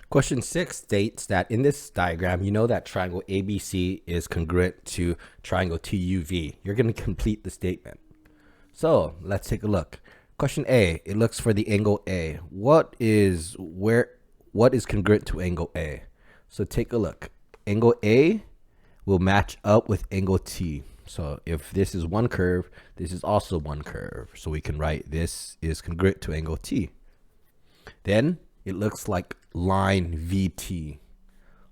Question 6 states that in this diagram, you know that triangle ABC is congruent to triangle TUV. You're going to complete the statement. So let's take a look. Question A, it looks for the angle A. What is congruent to angle A? So take a look. Angle A will match up with angle T. So if this is one curve, this is also one curve. So we can write this is congruent to angle T. Then it looks like line VT.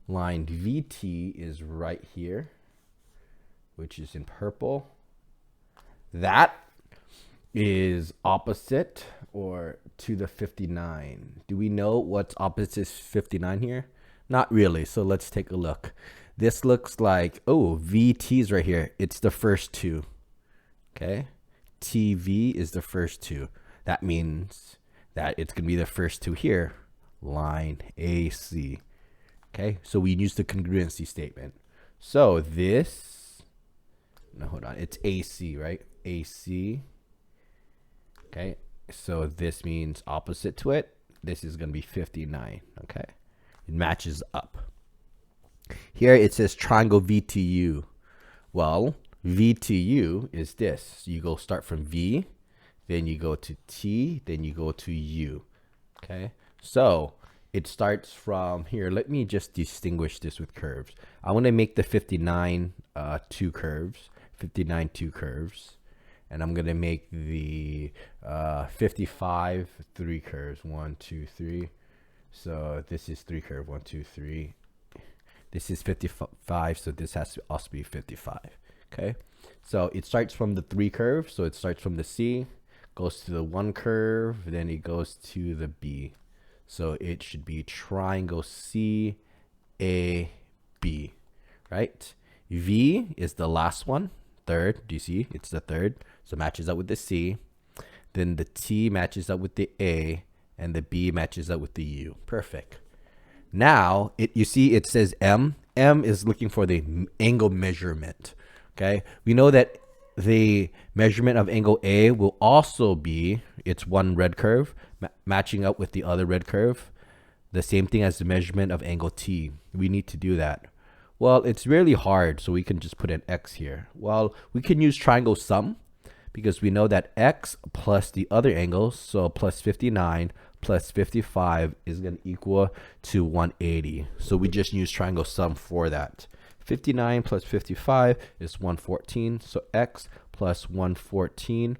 Line VT is right here, which is in purple. That is opposite or to the 59. Do we know what's opposite 59 here? Not really. So let's take a look. This looks like, oh, VT is right here. It's the first two. Okay. TV is the first two. That means that it's going to be the first two here. Line AC. Okay. So we use the congruency statement. So this, no, hold on. It's AC, right? AC. Okay. So this means opposite to it. This is going to be 59. Okay. It matches up. Here it says triangle VTU. Well, VTU is this. You go start from V, then you go to T, then you go to U. Okay, so it starts from here. Let me just distinguish this with curves. I want to make the 59 two curves, 59 two curves, and I'm gonna make the 55 three curves. 1, 2, 3. So this is three curve. 1, 2, 3. This is 55, so this has to also be 55. Okay, so it starts from the three curve. So it starts from the C, goes to the one curve, then it goes to the B. So it should be triangle CAB, right? V is the last one, third. Do you see? It's the third. So it matches up with the C. Then the T matches up with the A, and the B matches up with the U. Perfect. Now, you see it says M. M is looking for the angle measurement. Okay, we know that the measurement of angle A will also be, it's one red curve matching up with the other red curve. The same thing as the measurement of angle T. We need to do that. Well, it's really hard, so we can just put an X here. Well, we can use triangle sum because we know that X plus the other angles, so plus 59 plus 55 is going to equal to 180. So we just use triangle sum for that. 59 plus 55 is 114. So X plus 114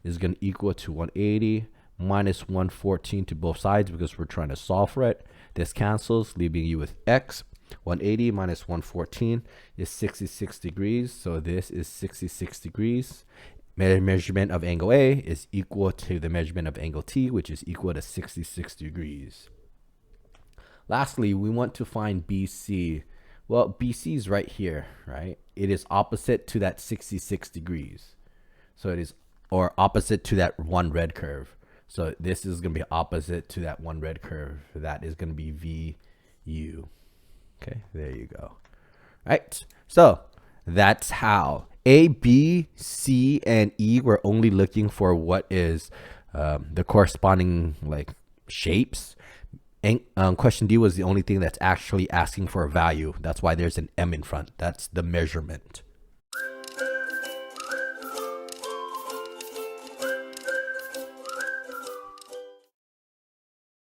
is going to equal to 180 minus 114 to both sides because we're trying to solve for it. This cancels, leaving you with X. 180 minus 114 is 66 degrees. So this is 66 degrees. Measurement of angle A is equal to the measurement of angle T, which is equal to 66 degrees. Lastly, we want to find BC. Well, BC is right here, right? It is opposite to that 66 degrees. So it is, or opposite to that one red curve. So this is going to be opposite to that one red curve. That is going to be VU. Okay, there you go. All right, so that's how A, B, C, and E, we're only looking for what is the corresponding like shapes. And question D was the only thing that's actually asking for a value. That's why there's an M in front. That's the measurement.